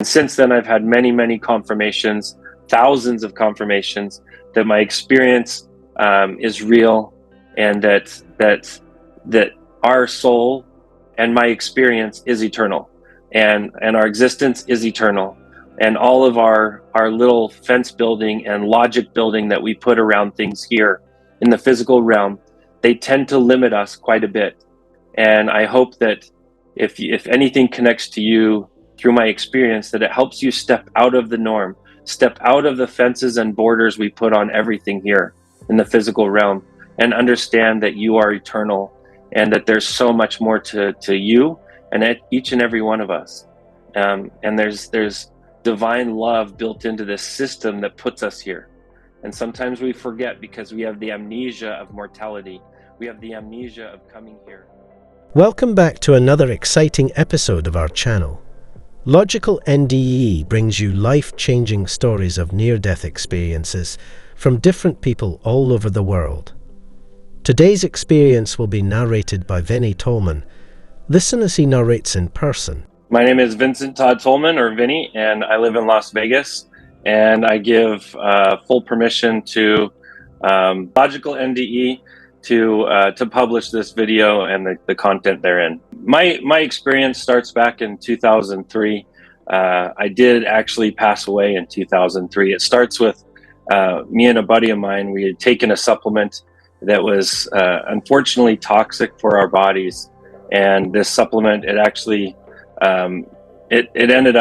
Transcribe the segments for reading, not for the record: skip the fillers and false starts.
And since then, I've had many, many confirmations, thousands of confirmations that my experience is real, and that our soul and my experience is eternal, and our existence is eternal, and all of our little fence building and logic building that we put around things here in the physical realm, they tend to limit us quite a bit. And I hope that if anything connects to you through my experience, that it helps you step out of the norm, step out of the fences and borders we put on everything here in the physical realm, and understand that you are eternal, and that there's so much more to you and each and every one of us. And there's divine love built into this system that puts us here. And sometimes we forget because we have the amnesia of mortality. We have the amnesia of coming here. Welcome back to another exciting episode of our channel. Logical NDE brings you life-changing stories of near-death experiences from different people all over the world. Today's experience will be narrated by Vinny Tolman. Listen as he narrates in person. My name is Vincent Todd Tolman, or Vinny, and I live in Las Vegas. And I give full permission to Logical NDE to publish this video and the content therein. My experience starts back in 2003. I did actually pass away in 2003. It starts with me and a buddy of mine. We had taken a supplement that was unfortunately toxic for our bodies, and this supplement, it actually it ended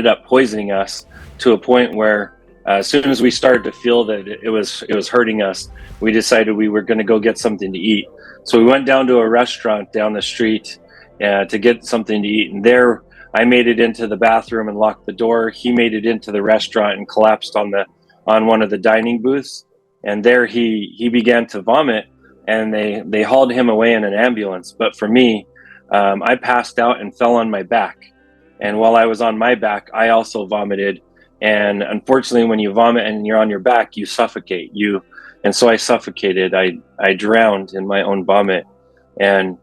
up poisoning us to a point where as soon as we started to feel that it was hurting us, we decided we were going to go get something to eat. So we went down to a restaurant down the street to get something to eat. And there I made it into the bathroom and locked the door. He made it into the restaurant and collapsed on one of the dining booths. And there he began to vomit, and they hauled him away in an ambulance. But for me, I passed out and fell on my back. And while I was on my back, I also vomited. And unfortunately, when you vomit and you're on your back, you suffocate. And so I suffocated. I drowned in my own vomit. And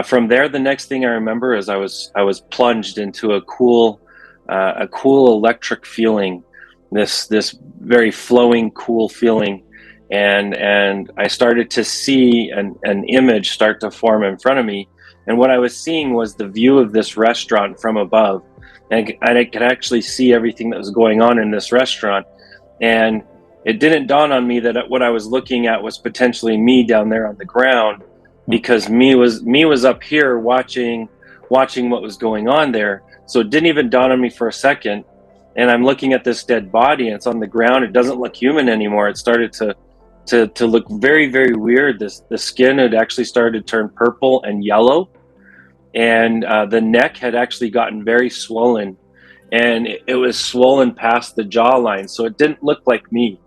from there, the next thing I remember is I was plunged into a cool electric feeling, this very flowing, cool feeling. And I started to see an image start to form in front of me. And what I was seeing was the view of this restaurant from above. And I could actually see everything that was going on in this restaurant. And it didn't dawn on me that what I was looking at was potentially me down there on the ground, because me was up here watching what was going on there. So it didn't even dawn on me for a second. And I'm looking at this dead body, and it's on the ground. It doesn't look human anymore. It started to look very, very weird. The skin had actually started to turn purple and yellow. And the neck had actually gotten very swollen, and it was swollen past the jawline, so it didn't look like me.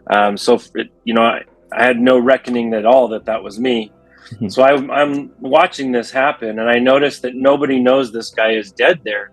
I had no reckoning at all that was me. So I'm watching this happen, and I noticed that nobody knows this guy is dead there.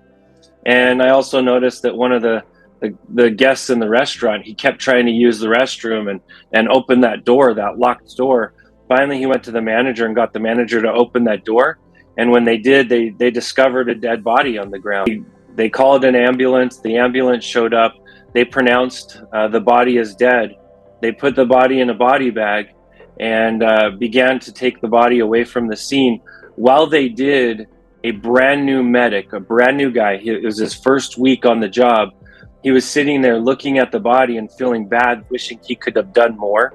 And I also noticed that one of the guests in the restaurant, he kept trying to use the restroom and open that door, that locked door. Finally, he went to the manager and got the manager to open that door. And when they did, they discovered a dead body on the ground. They called an ambulance. The ambulance showed up. They pronounced the body as dead. They put the body in a body bag and began to take the body away from the scene. While they did, a brand new medic, a brand new guy, it was his first week on the job. He was sitting there looking at the body and feeling bad, wishing he could have done more.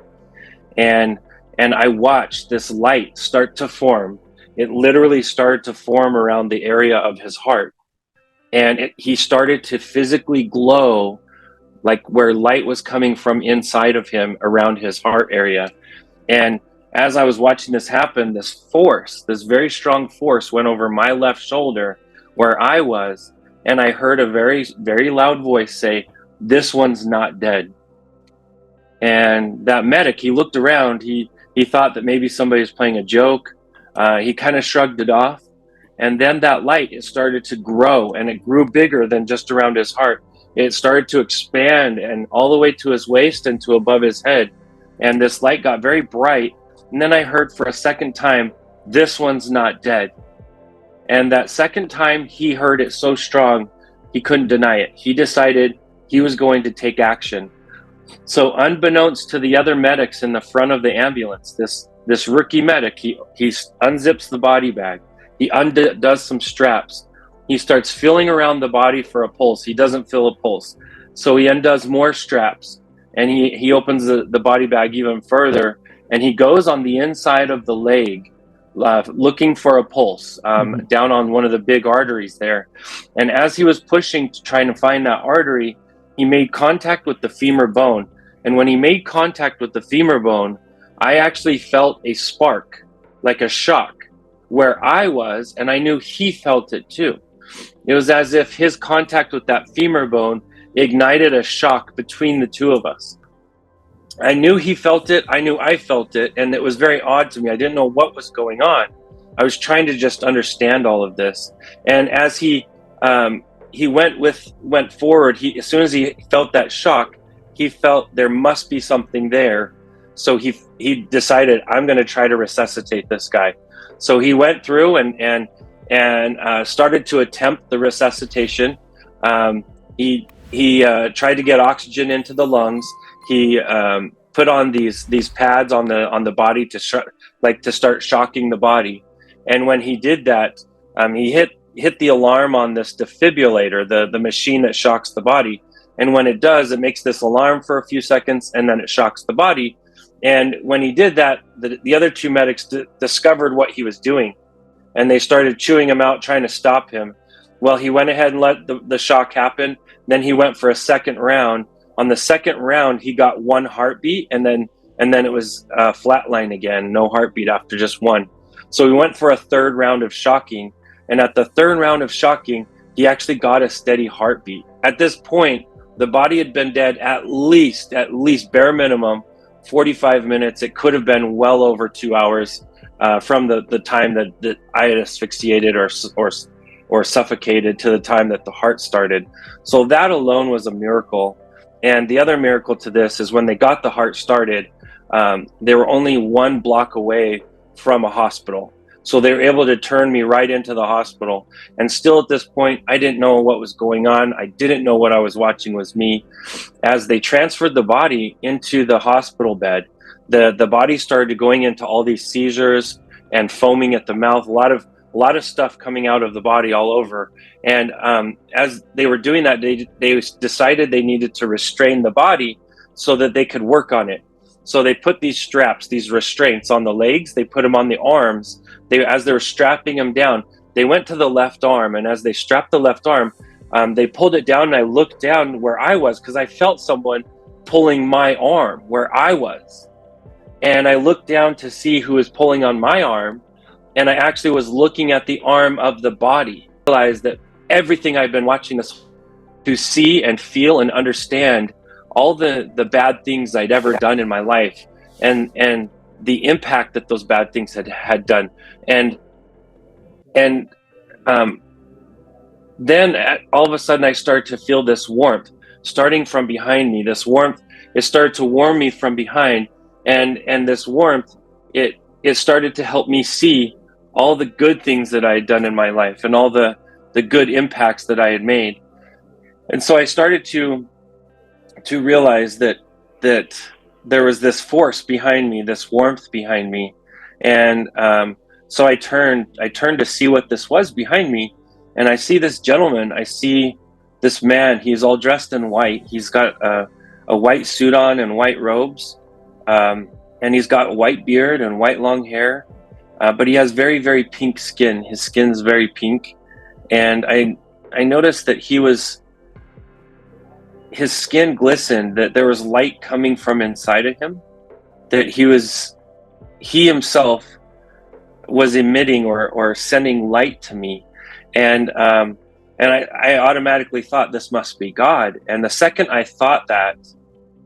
And I watched this light start to form. It literally started to form around the area of his heart. And he started to physically glow, like where light was coming from inside of him around his heart area. And as I was watching this happen, this very strong force went over my left shoulder where I was. And I heard a very, very loud voice say, "This one's not dead." And that medic, he looked around. He thought that maybe somebody was playing a joke. He kind of shrugged it off. And then that light, it started to grow, and it grew bigger than just around his heart. It started to expand and all the way to his waist and to above his head. And this light got very bright. And then I heard for a second time, "This one's not dead." And that second time he heard it so strong, he couldn't deny it. He decided he was going to take action. So unbeknownst to the other medics in the front of the ambulance, this rookie medic, he unzips the body bag. He undoes some straps. He starts feeling around the body for a pulse. He doesn't feel a pulse. So he undoes more straps, and he opens the body bag even further, and he goes on the inside of the leg, looking for a pulse, down on one of the big arteries there. And as he was pushing to try to find that artery, he made contact with the femur bone. And when he made contact with the femur bone, I actually felt a spark, like a shock, where I was, and I knew he felt it too. It was as if his contact with that femur bone ignited a shock between the two of us. I knew he felt it, I knew I felt it, and it was very odd to me. I didn't know what was going on. I was trying to just understand all of this. And as he went forward, as soon as he felt that shock, he felt there must be something there. So he decided, I'm going to try to resuscitate this guy. So he went through and started to attempt the resuscitation. He tried to get oxygen into the lungs. He put on these pads on the body to start shocking the body. And when he did that, he hit the alarm on this defibrillator, the machine that shocks the body. And when it does, it makes this alarm for a few seconds, and then it shocks the body. And when he did that, the other two medics discovered what he was doing, and they started chewing him out, trying to stop him. Well, he went ahead and let the shock happen. Then he went for a second round. On the second round, he got one heartbeat, and then it was flatline again, no heartbeat after just one. So we went for a third round of shocking, and at the third round of shocking, he actually got a steady heartbeat. At this point, the body had been dead at least bare minimum 45 minutes. It could have been well over 2 hours from the time that I had asphyxiated or suffocated to the time that the heart started. So that alone was a miracle. And the other miracle to this is when they got the heart started, they were only 1 block away from a hospital. So they were able to turn me right into the hospital. And still at this point, I didn't know what was going on. I didn't know what I was watching was me. As they transferred the body into the hospital bed, the body started going into all these seizures and foaming at the mouth, a lot of stuff coming out of the body all over. And as they were doing that, they decided they needed to restrain the body so that they could work on it. So they put these straps, these restraints on the legs, they put them on the arms. As they were strapping him down, they went to the left arm, and as they strapped the left arm, they pulled it down, and I looked down where I was because I felt someone pulling my arm where I was. And I looked down to see who was pulling on my arm, and I actually was looking at the arm of the body. I realized that everything I've been watching this to see and feel and understand all the bad things I'd ever done in my life, and the impact that those bad things had done. And then all of a sudden I started to feel this warmth starting from behind me. This warmth, it started to warm me from behind, and this warmth, it started to help me see all the good things that I had done in my life and all the good impacts that I had made. And so I started to realize that there was this force behind me, this warmth behind me. And so I turned to see what this was behind me, and I see this gentleman. I see this man. He's all dressed in white. He's got a white suit on and white robes, and he's got a white beard and white long hair, but he has very, very pink skin. His skin's very pink, and I noticed that his skin glistened, that there was light coming from inside of him, that he himself was emitting or sending light to me. And I automatically thought, this must be God. And the second I thought that,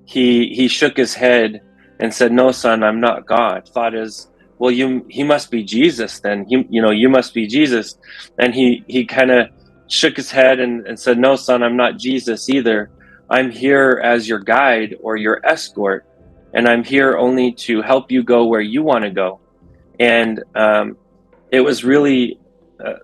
he shook his head and said, no, son, I'm not God. Thought is, well, he must be Jesus then. You must be Jesus. And he kind of shook his head and said, no, son, I'm not Jesus either. I'm here as your guide or your escort, and I'm here only to help you go where you want to go. And it was really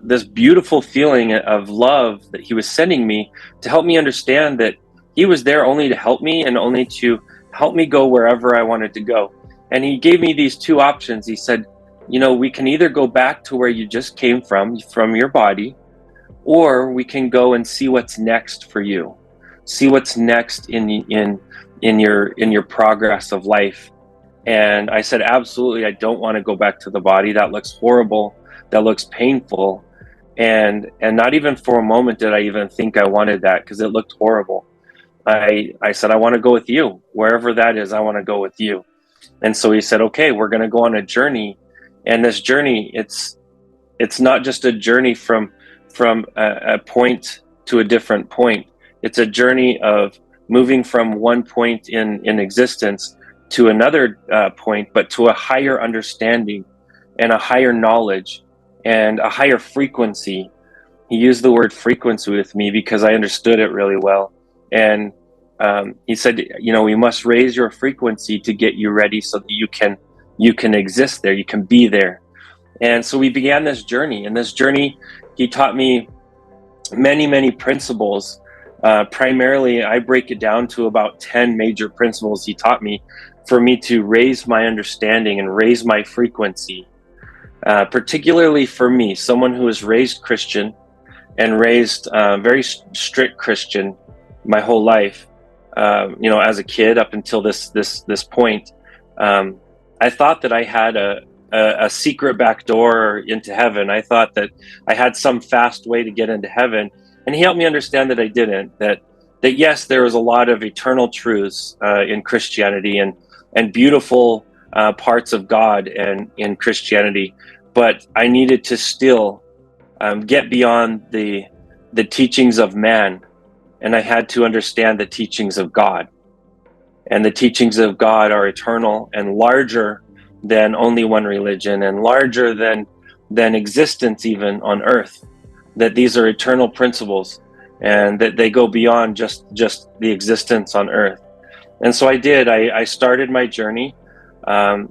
this beautiful feeling of love that he was sending me to help me understand that he was there only to help me and only to help me go wherever I wanted to go. And he gave me these two options. He said, you know, we can either go back to where you just came from your body, or we can go and see what's next for you, see what's next in your progress of life. And I said, absolutely, I don't want to go back to the body. That looks horrible. That looks painful. And not even for a moment did I even think I wanted that, because it looked horrible. I said, I want to go with you. Wherever that is, I want to go with you. And so he said, okay, we're going to go on a journey. And this journey, it's not just a journey from a point to a different point. It's a journey of moving from one point in existence to another point, but to a higher understanding and a higher knowledge and a higher frequency. He used the word frequency with me because I understood it really well. And he said, you know, we must raise your frequency to get you ready so that you can exist there, you can be there. And so we began this journey. And this journey, he taught me many principles. Primarily, I break it down to about 10 major principles he taught me for me to raise my understanding and raise my frequency. Particularly for me, someone who was raised Christian and raised very strict Christian my whole life. You know, as a kid up until this point, I thought that I had a secret back door into heaven. I thought that I had some fast way to get into heaven, and he helped me understand that I didn't. That yes, there was a lot of eternal truths in Christianity and beautiful parts of God and in Christianity, but I needed to still get beyond the teachings of man, and I had to understand the teachings of God. And the teachings of God are eternal and larger than only one religion, and larger than existence even on earth. That these are eternal principles, and that they go beyond just the existence on earth. And so I did. I started my journey.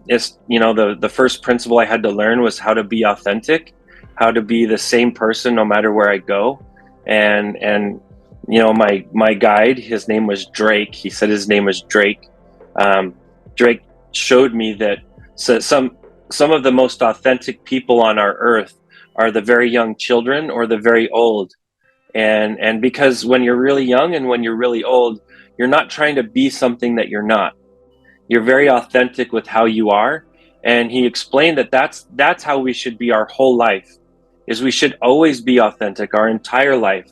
It's, you know, the first principle I had to learn was how to be authentic, how to be the same person no matter where I go. And you know, my guide, his name was Drake. He said his name was Drake. Drake showed me that some of the most authentic people on our earth are the very young children or the very old. And because when you're really young and when you're really old, you're not trying to be something that you're not. You're very authentic with how you are. And he explained that that's how we should be our whole life, is we should always be authentic our entire life.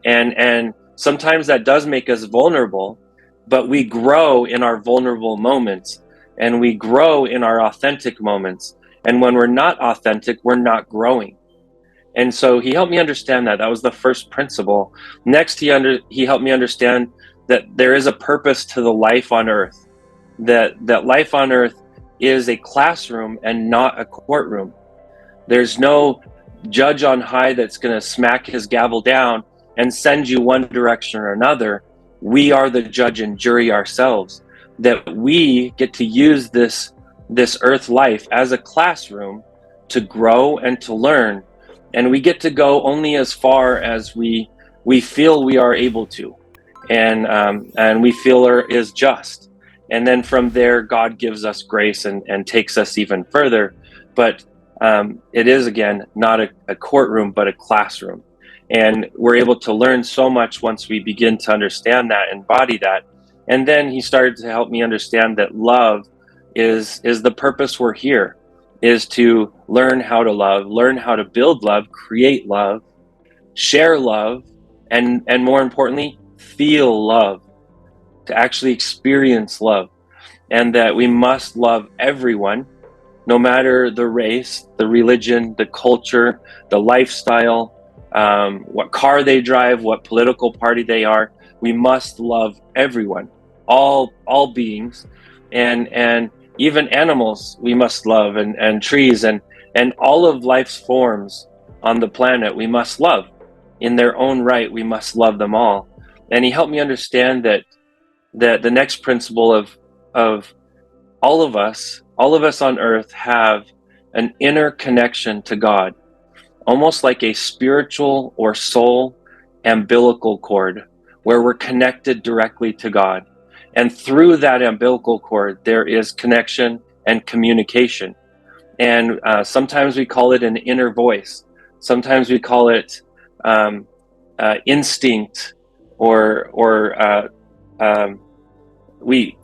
And sometimes that does make us vulnerable, but we grow in our vulnerable moments, and we grow in our authentic moments. And when we're not authentic, we're not growing. And so he helped me understand that. That was the first principle. Next, he helped me understand that there is a purpose to the life on earth, that life on earth is a classroom and not a courtroom. There's no judge on high that's going to smack his gavel down and send you one direction or another. We are the judge and jury ourselves, that we get to use this earth life as a classroom to grow and to learn. And we get to go only as far as we feel we are able to, and we feel is just. And then from there, God gives us grace and takes us even further. But it is, again, not a courtroom, but a classroom. And we're able to learn so much once we begin to understand that, embody that. And then he started to help me understand that love is the purpose we're here, is to learn how to love, learn how to build love, create love, share love, and more importantly, feel love, to actually experience love. And that we must love everyone, no matter the race, the religion, the culture, the lifestyle, what car they drive, what political party they are. We must love everyone, all beings, and even animals we must love, and trees, and all of life's forms on the planet we must love. In their own right, we must love them all. And he helped me understand that the next principle of all of us on earth have an inner connection to God. almost like a spiritual or soul umbilical cord where we're connected directly to God. And through that umbilical cord, there is connection and communication. And sometimes we call it an inner voice. Sometimes we call it instinct, or we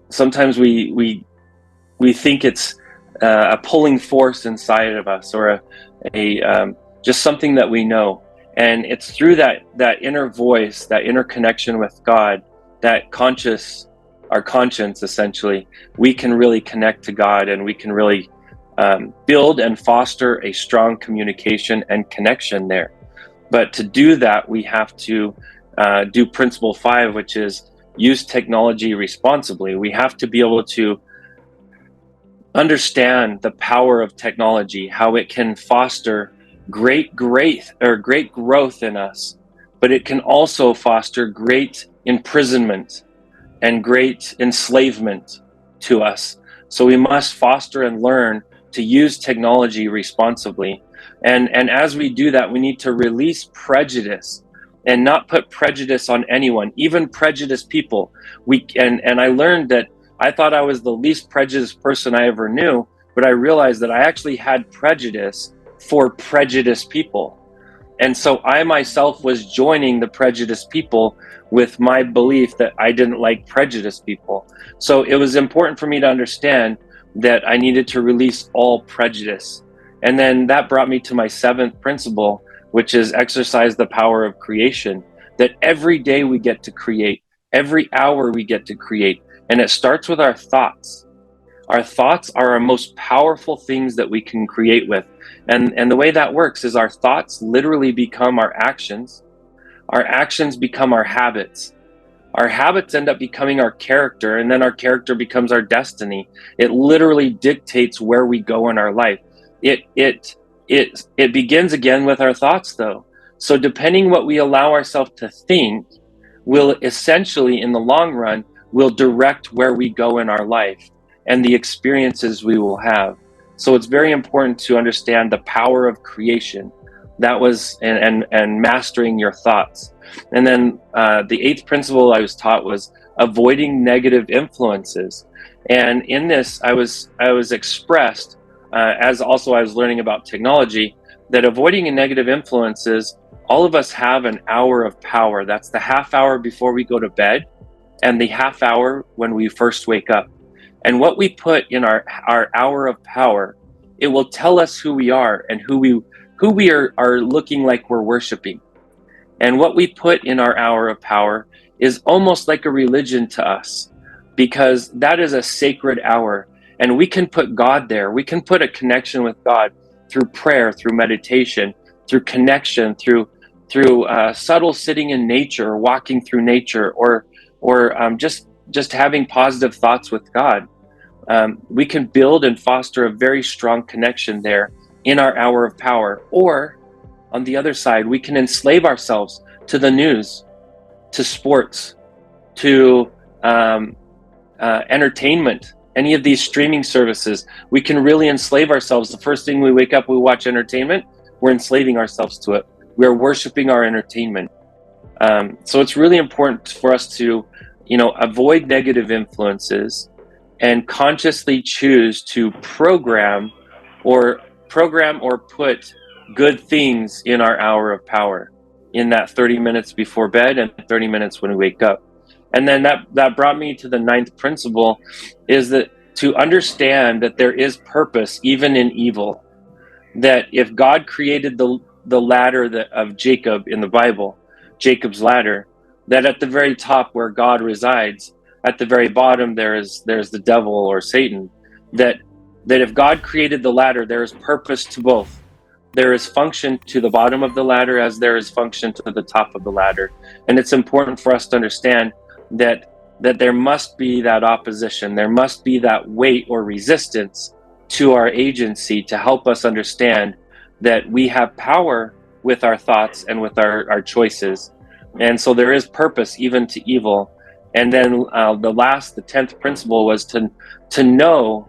sometimes we think it's a pulling force inside of us, or a just something that we know. And it's through that inner voice, that inner connection with God, that our conscience essentially, we can really connect to God, and we can really build and foster a strong communication and connection there. But to do that, we have to do principle 5, which is use technology responsibly. We have to be able to understand the power of technology, how it can foster great growth in us, but it can also foster great imprisonment and great enslavement to us. So we must foster and learn to use technology responsibly. And as we do that, we need to release prejudice and not put prejudice on anyone, even prejudiced people. And I learned that I thought I was the least prejudiced person I ever knew, but I realized that I actually had prejudice for prejudiced people. And so I myself was joining the prejudiced people with my belief that I didn't like prejudiced people. So it was important for me to understand that I needed to release all prejudice. And then that brought me to my 7th principle, which is exercise the power of creation, that every day we get to create, every hour we get to create. And it starts with our thoughts. Our thoughts are our most powerful things that we can create with. And the way that works is our thoughts literally become our actions. Our actions become our habits. Our habits end up becoming our character, and then our character becomes our destiny. It literally dictates where we go in our life. It begins again with our thoughts, though. So depending what we allow ourselves to think will essentially, in the long run, will direct where we go in our life and the experiences we will have. So it's very important to understand the power of creation. That was, and mastering your thoughts. And then the 8th principle I was taught was avoiding negative influences. And in this, I was expressed, as also I was learning about technology, that avoiding negative influences, all of us have an hour of power. That's the half hour before we go to bed and the half hour when we first wake up. And what we put in our hour of power, it will tell us who we are and who we are looking like we're worshiping. And what we put in our hour of power is almost like a religion to us, because that is a sacred hour. And we can put God there. We can put a connection with God through prayer, through meditation, through connection, through subtle sitting in nature, or walking through nature, or just having positive thoughts with God. We can build and foster a very strong connection there in our hour of power. Or on the other side, we can enslave ourselves to the news, to sports, to entertainment, any of these streaming services. We can really enslave ourselves. The first thing we wake up, we watch entertainment, we're enslaving ourselves to it. We're worshiping our entertainment. So it's really important for us to, avoid negative influences and consciously choose to program or put good things in our hour of power, in that 30 minutes before bed and 30 minutes when we wake up. And then that brought me to the 9th principle, is that to understand that there is purpose even in evil. That if God created the ladder of Jacob in the Bible, Jacob's ladder, that at the very top where God resides, at the very bottom there's the devil or Satan. That if God created the ladder, there is purpose to both. There is function to the bottom of the ladder as there is function to the top of the ladder. And it's important for us to understand that there must be that opposition. There must be that weight or resistance to our agency to help us understand that we have power with our thoughts and with our choices. And so there is purpose even to evil. And then the 10th principle was to know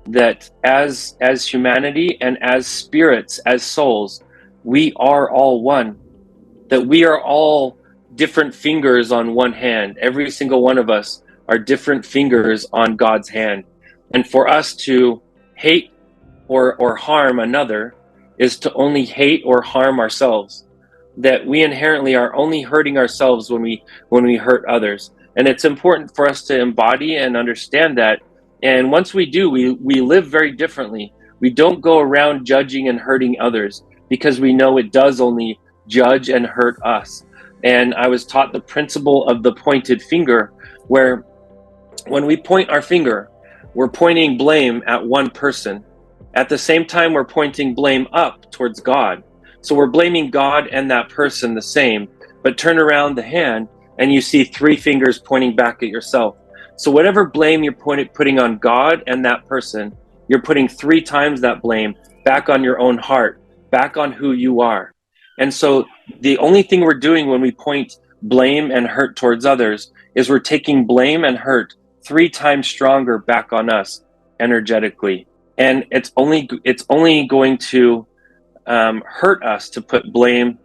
that as humanity and as spirits, as souls, we are all one, that we are all different fingers on one hand. Every single one of us are different fingers on God's hand. And for us to hate or harm another is to only hate or harm ourselves. That we inherently are only hurting ourselves when we hurt others. And it's important for us to embody and understand that. And once we do, we live very differently. We don't go around judging and hurting others, because we know it does only judge and hurt us. And I was taught the principle of the pointed finger, where when we point our finger, we're pointing blame at one person. At the same time, we're pointing blame up towards God. So we're blaming God and that person the same, but turn around the hand and you see three fingers pointing back at yourself. So whatever blame you're putting on God and that person, you're putting 3 times that blame back on your own heart, back on who you are. And so the only thing we're doing when we point blame and hurt towards others is we're taking blame and hurt 3 times stronger back on us energetically. And it's only going to hurt us to put blame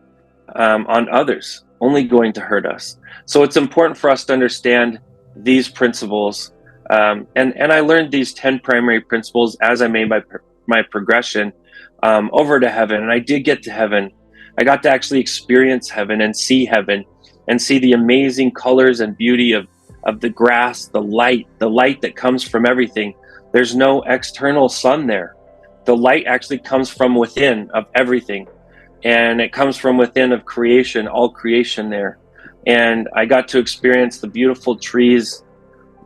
on others, only going to hurt us. So it's important for us to understand these principles. And I learned these 10 primary principles as I made my progression over to heaven. And I did get to heaven. I got to actually experience heaven and see the amazing colors and beauty of the grass, the light that comes from everything. There's no external sun there. The light actually comes from within of everything. And it comes from within of creation, all creation there. And I got to experience the beautiful trees,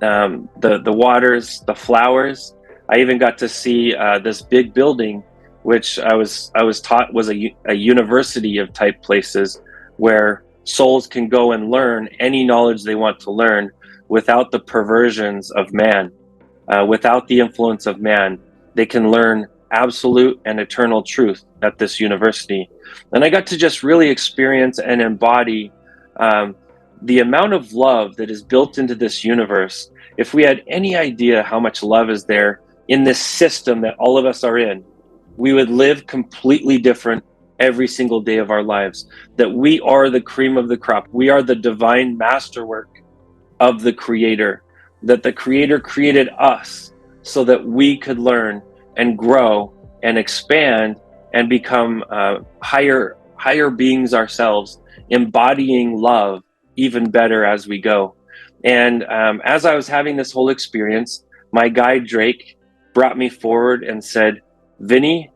the waters, the flowers. I even got to see this big building, which I was taught was a university of type places where souls can go and learn any knowledge they want to learn without the perversions of man, without the influence of man. They can learn absolute and eternal truth at this university. And I got to just really experience and embody the amount of love that is built into this universe. If we had any idea how much love is there in this system that all of us are in, we would live completely different every single day of our lives. That we are the cream of the crop. We are the divine masterwork of the Creator. That the Creator created us so that we could learn and grow and expand and become higher beings ourselves, embodying love even better as we go. And as I was having this whole experience, my guide Drake brought me forward and said, "Vinny,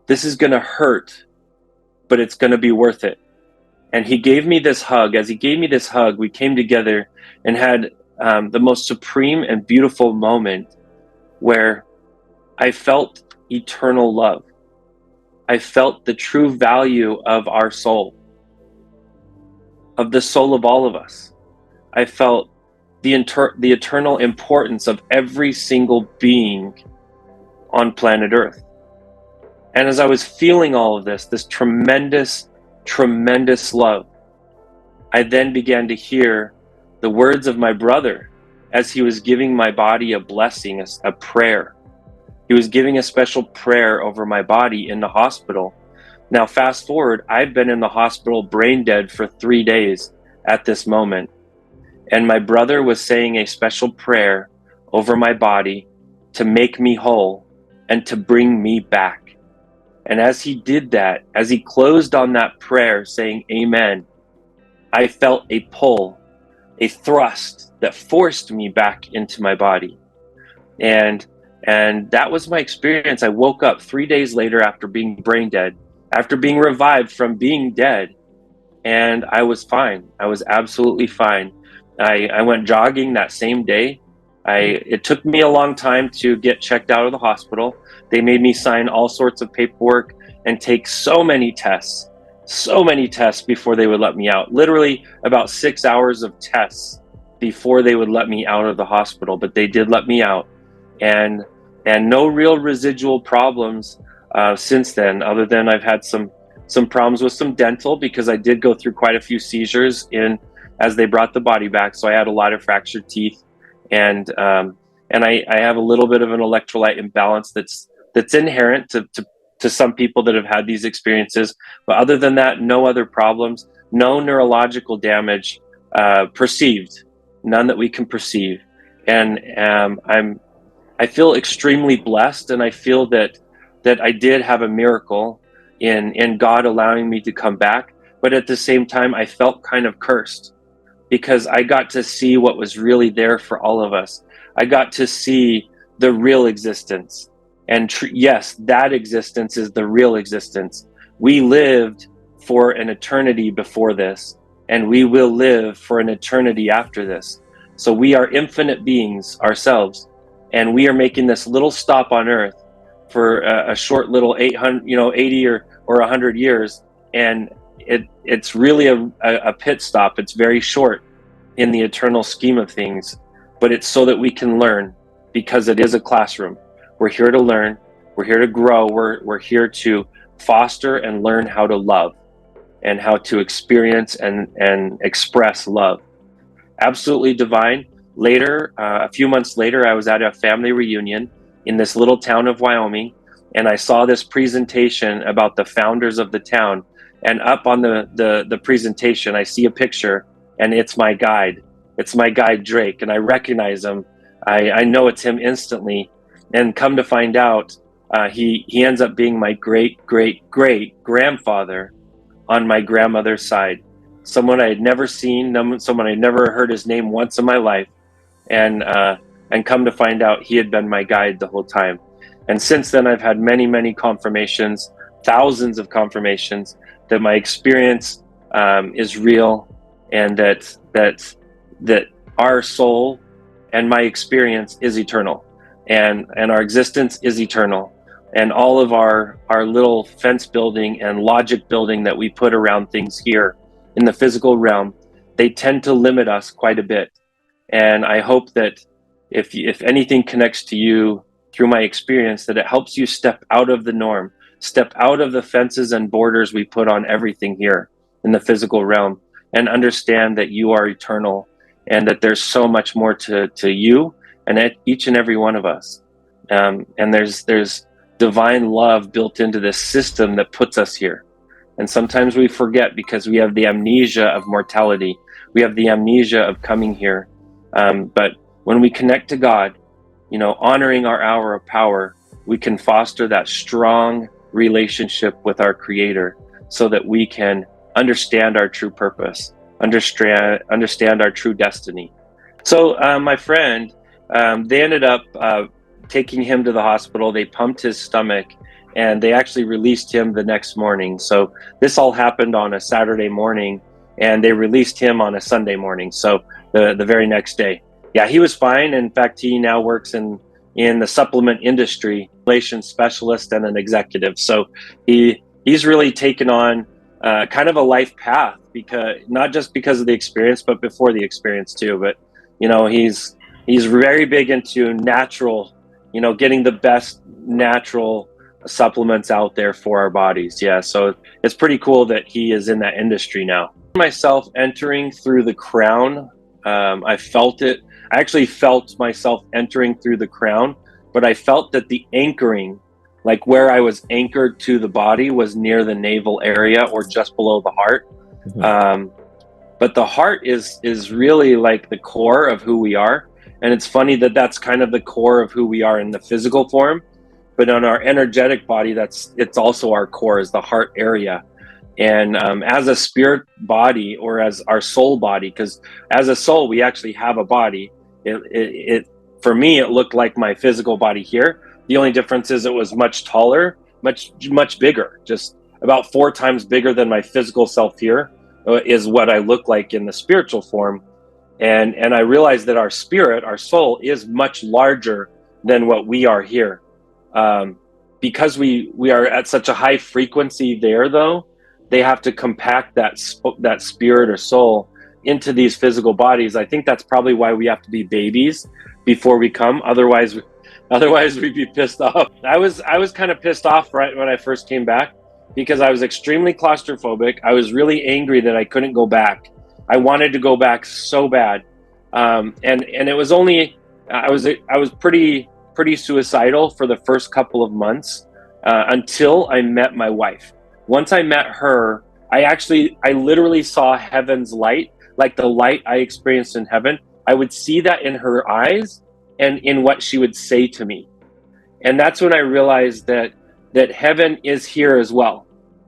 this is going to hurt, but it's going to be worth it." And he gave me this hug. As he gave me this hug, we came together and had the most supreme and beautiful moment where I felt eternal love. I felt the true value of our soul, of the soul of all of us. I felt the eternal importance of every single being on planet Earth. And as I was feeling all of this tremendous, tremendous love, I then began to hear the words of my brother as he was giving my body a blessing, a prayer. He was giving a special prayer over my body in the hospital. Now, fast forward, I've been in the hospital brain dead for 3 days at this moment. And my brother was saying a special prayer over my body to make me whole and to bring me back. And as he did that, as he closed on that prayer saying amen, I felt a pull, a thrust that forced me back into my body. And that was my experience. I woke up 3 days later after being brain dead, after being revived from being dead, and I was fine. I was absolutely fine. I went jogging that same day. It took me a long time to get checked out of the hospital. They made me sign all sorts of paperwork and take so many tests before they would let me out. Literally about 6 hours of tests before they would let me out of the hospital, but they did let me out. And no real residual problems since then, other than I've had some problems with some dental, because I did go through quite a few seizures as they brought the body back. So I had a lot of fractured teeth and and I have a little bit of an electrolyte imbalance that's inherent to some people that have had these experiences. But other than that, no other problems, no neurological damage perceived, none that we can perceive. And I feel extremely blessed, and I feel that I did have a miracle in God allowing me to come back. But at the same time, I felt kind of cursed, because I got to see what was really there for all of us. I got to see the real existence. And yes, that existence is the real existence. We lived for an eternity before this, and we will live for an eternity after this. So we are infinite beings ourselves, and we are making this little stop on Earth for a short little 80 or 100 years, and it's really a pit stop. It's very short in the eternal scheme of things, but it's so that we can learn, because it is a classroom. We're here to learn. We're here to grow. We're here to foster and learn how to love, and how to experience and express love. Absolutely divine. Later, a few months later, I was at a family reunion in this little town of Wyoming, and I saw this presentation about the founders of the town. And up on the presentation, I see a picture, and it's my guide. It's my guide, Drake, and I recognize him. I know it's him instantly. And come to find out, he ends up being my great-great-great-grandfather on my grandmother's side. Someone I had never seen, someone I had never heard his name once in my life. And come to find out, he had been my guide the whole time. And since then, I've had many, many confirmations, thousands of confirmations, that my experience is real, and that our soul and my experience is eternal, and our existence is eternal. And all of our little fence building and logic building that we put around things here in the physical realm, they tend to limit us quite a bit. And I hope that if anything connects to you through my experience, that it helps you step out of the norm, step out of the fences and borders we put on everything here in the physical realm, and understand that you are eternal, and that there's so much more to you and at each and every one of us. And there's divine love built into this system that puts us here. And sometimes we forget, because we have the amnesia of mortality. We have the amnesia of coming here. But when we connect to God, honoring our hour of power, we can foster that strong relationship with our Creator, so that we can understand our true purpose, understand our true destiny. So my friend, they ended up taking him to the hospital. They pumped his stomach, and they actually released him the next morning. So this all happened on a Saturday morning, and they released him on a Sunday morning. So the very next day. Yeah, he was fine. In fact, he now works in the supplement industry, relations specialist and an executive. So he's really taken on kind of a life path, because not just because of the experience, but before the experience too. But he's very big into natural, getting the best natural supplements out there for our bodies. Yeah, so it's pretty cool that he is in that industry now. Myself entering through the crown, I felt it. I actually felt myself entering through the crown, but I felt that the anchoring, like where I was anchored to the body, was near the navel area or just below the heart. Mm-hmm. But the heart is really like the core of who we are. And it's funny that that's kind of the core of who we are in the physical form, but on our energetic body, it's also our core, is the heart area. And as a spirit body, or as our soul body, because as a soul, we actually have a body. It for me, it looked like my physical body here. The only difference is it was much taller, much bigger, just about 4 times bigger than my physical self here is what I look like in the spiritual form. And I realized that our spirit, our soul, is much larger than what we are here. Because we are at such a high frequency there, though, they have to compact that spirit or soul into these physical bodies. I think that's probably why we have to be babies before we come. Otherwise we'd be pissed off. I was kind of pissed off right when I first came back, because I was extremely claustrophobic. I was really angry that I couldn't go back. I wanted to go back so bad. And it was only I was pretty suicidal for the first couple of months until I met my wife. Once I met her, I literally saw heaven's light, like the light I experienced in heaven. I would see that in her eyes and in what she would say to me. And that's when I realized that heaven is here as well.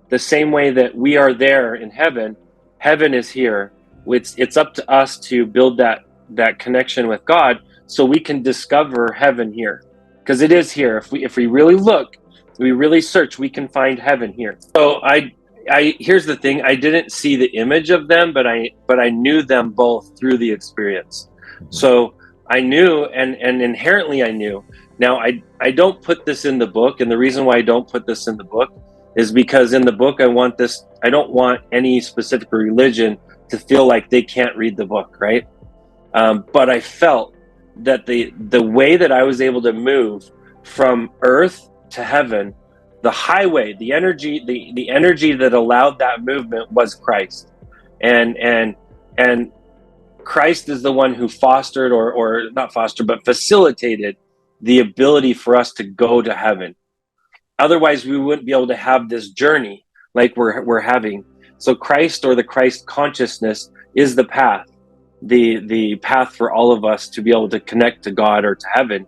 The same way that we are there in heaven, heaven is here. It's up to us to build that connection with God so we can discover heaven here. Because it is here. If we really look, we really search, we can find heaven here. So I here's the thing, I didn't see the image of them, but I knew them both through the experience. So I knew, and inherently I knew. Now I don't put this in the book, and the reason why I don't put this in the book is because in the book I don't want any specific religion to feel like they can't read the book, right? But I felt that the way that I was able to move from earth to heaven, the highway, the energy that allowed that movement was Christ. And Christ is the one who fostered or not fostered, but facilitated the ability for us to go to heaven. Otherwise, we wouldn't be able to have this journey like we're having. So Christ, or the Christ consciousness, is the path, the path for all of us to be able to connect to God or to heaven.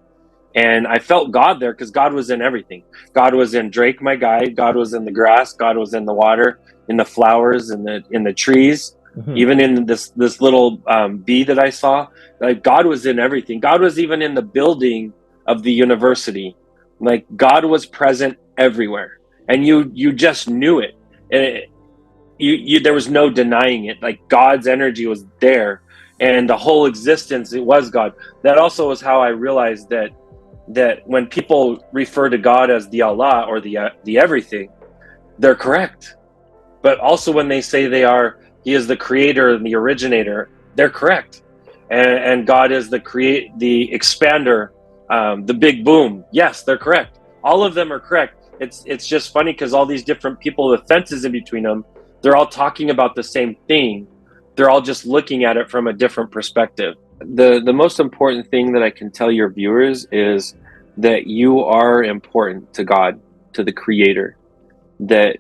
And I felt God there because God was in everything. God was in Drake, my guide. God was in the grass. God was in the water, in the flowers, in the trees. Mm-hmm. Even in this little bee that I saw, like God was in everything. God was even in the building of the university. Like God was present everywhere, and you just knew it. And there was no denying it. Like God's energy was there, and the whole existence, it was God. That also was how I realized that when people refer to God as the Allah or the everything, they're correct. But also when they say He is the creator and the originator, they're correct. And God is the expander, the big boom. Yes, they're correct. All of them are correct. It's just funny because all these different people with fences in between them, they're all talking about the same thing. They're all just looking at it from a different perspective. The most important thing that I can tell your viewers is that you are important to God, to the Creator. That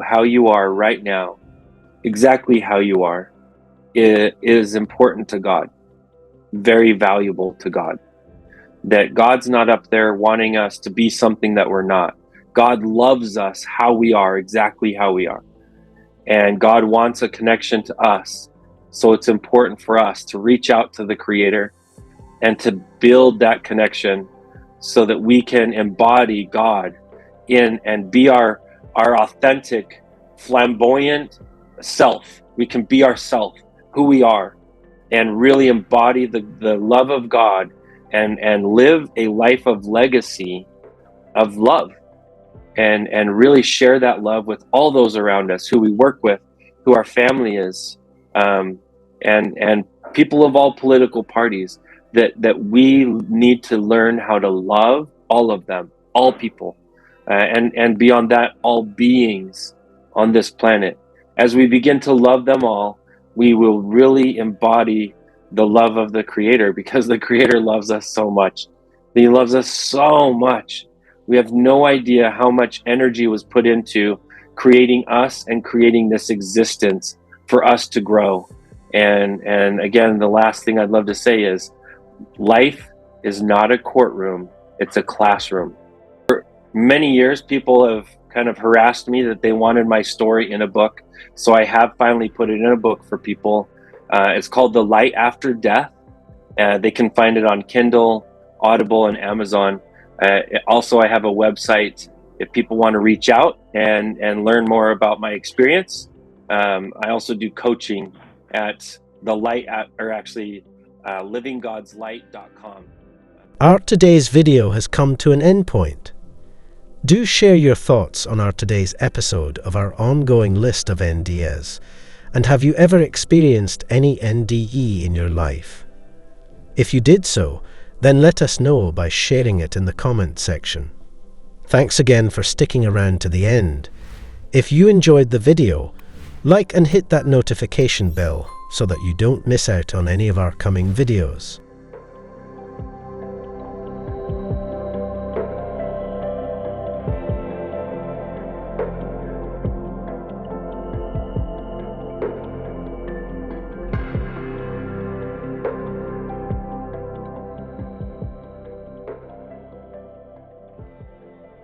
how you are right now, exactly how you are, is important to God, very valuable to God. That God's not up there wanting us to be something that we're not. God loves us how we are, exactly how we are. And God wants a connection to us. So it's important for us to reach out to the Creator and to build that connection so that we can embody God in and be our authentic, flamboyant self. We can be ourself, who we are, and really embody the love of God and live a life of legacy of love and really share that love with all those around us, who we work with, who our family is, and people of all political parties, that we need to learn how to love all of them, all people, and beyond that, all beings on this planet. As we begin to love them all, we will really embody the love of the Creator, because the Creator loves us so much. He loves us so much. We have no idea how much energy was put into creating us and creating this existence for us to grow. And again, the last thing I'd love to say is, life is not a courtroom, it's a classroom. For many years, people have kind of harassed me that they wanted my story in a book. So I have finally put it in a book for people. It's called The Light After Death. They can find it on Kindle, Audible, and Amazon. Also, I have a website if people want to reach out and learn more about my experience. I also do coaching at livinggodslight.com. Our today's video has come to an end point. Do share your thoughts on our today's episode of our ongoing list of NDEs, and have you ever experienced any NDE in your life? If you did so, then let us know by sharing it in the comment section. Thanks again for sticking around to the end. If you enjoyed the video, like and hit that notification bell so that you don't miss out on any of our coming videos.